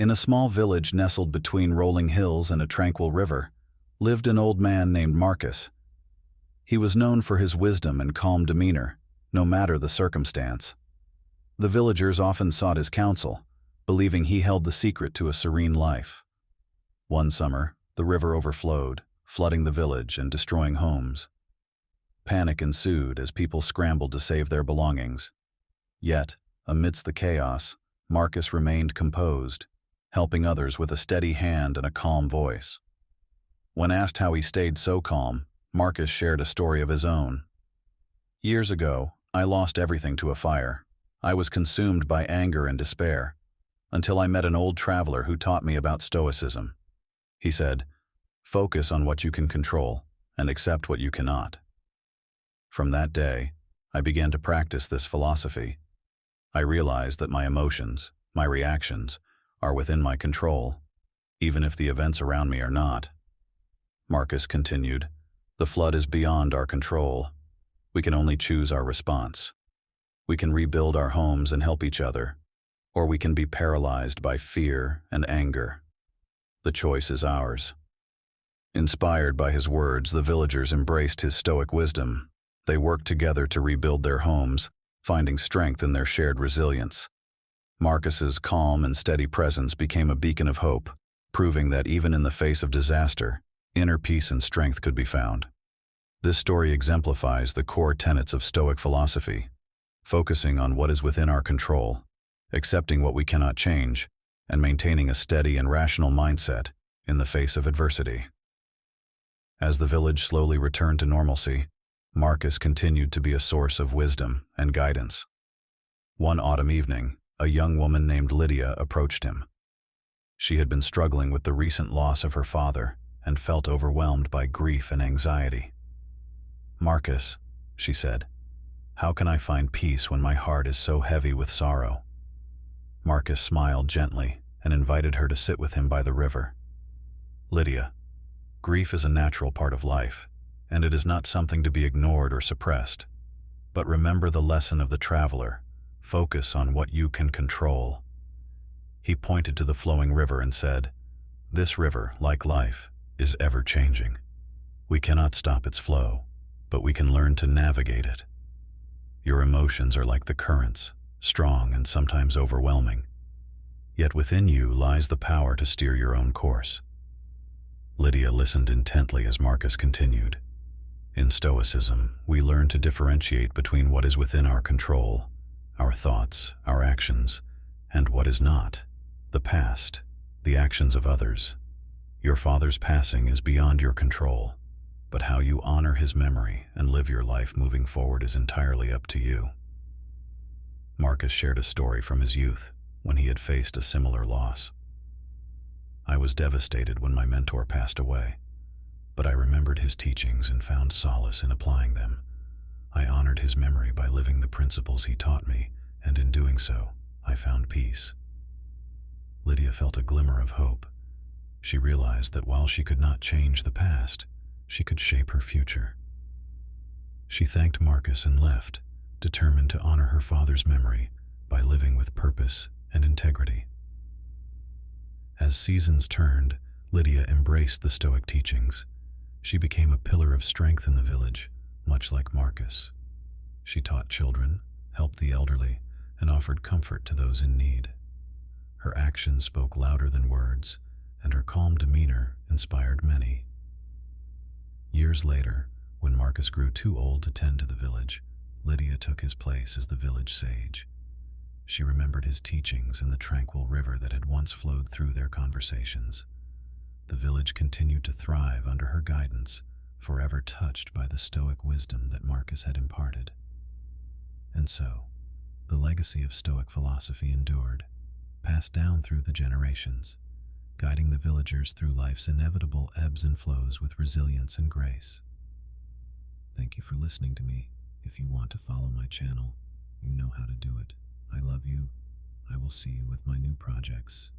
In a small village nestled between rolling hills and a tranquil river, lived an old man named Marcus. He was known for his wisdom and calm demeanor, no matter the circumstance. The villagers often sought his counsel, believing he held the secret to a serene life. One summer, the river overflowed, flooding the village and destroying homes. Panic ensued as people scrambled to save their belongings. Yet, amidst the chaos, Marcus remained composed, helping others with a steady hand and a calm voice. When asked how he stayed so calm, Marcus shared a story of his own. "Years ago, I lost everything to a fire. I was consumed by anger and despair, until I met an old traveler who taught me about Stoicism. He said, 'Focus on what you can control and accept what you cannot.' From that day, I began to practice this philosophy. I realized that my emotions, my reactions, are within my control, even if the events around me are not." Marcus continued, "The flood is beyond our control. We can only choose our response. We can rebuild our homes and help each other, or we can be paralyzed by fear and anger. The choice is ours." Inspired by his words, the villagers embraced his stoic wisdom. They worked together to rebuild their homes, finding strength in their shared resilience. Marcus's calm and steady presence became a beacon of hope, proving that even in the face of disaster, inner peace and strength could be found. This story exemplifies the core tenets of Stoic philosophy, focusing on what is within our control, accepting what we cannot change, and maintaining a steady and rational mindset in the face of adversity. As the village slowly returned to normalcy, Marcus continued to be a source of wisdom and guidance. One autumn evening, a young woman named Lydia approached him. She had been struggling with the recent loss of her father and felt overwhelmed by grief and anxiety. "Marcus," she said, "how can I find peace when my heart is so heavy with sorrow?" Marcus smiled gently and invited her to sit with him by the river. "Lydia, grief is a natural part of life, and it is not something to be ignored or suppressed. But remember the lesson of the traveler: focus on what you can control." He pointed to the flowing river and said, "This river, like life, is ever-changing. We cannot stop its flow, but we can learn to navigate it. Your emotions are like the currents, strong and sometimes overwhelming. Yet within you lies the power to steer your own course." Lydia listened intently as Marcus continued. "In Stoicism, we learn to differentiate between what is within our control, our thoughts, our actions, and what is not, the past, the actions of others. Your father's passing is beyond your control, but how you honor his memory and live your life moving forward is entirely up to you." Marcus shared a story from his youth when he had faced a similar loss. "I was devastated when my mentor passed away, but I remembered his teachings and found solace in applying them. I honored his memory by living the principles he taught me, and in doing so, I found peace." Lydia felt a glimmer of hope. She realized that while she could not change the past, she could shape her future. She thanked Marcus and left, determined to honor her father's memory by living with purpose and integrity. As seasons turned, Lydia embraced the Stoic teachings. She became a pillar of strength in the village, much like Marcus. She taught children, helped the elderly, and offered comfort to those in need. Her actions spoke louder than words, and her calm demeanor inspired many. Years later, when Marcus grew too old to tend to the village, Lydia took his place as the village sage. She remembered his teachings and the tranquil river that had once flowed through their conversations. The village continued to thrive under her guidance, forever touched by the Stoic wisdom that Marcus had imparted. And so, the legacy of Stoic philosophy endured, passed down through the generations, guiding the villagers through life's inevitable ebbs and flows with resilience and grace. Thank you for listening to me. If you want to follow my channel, you know how to do it. I love you. I will see you with my new projects.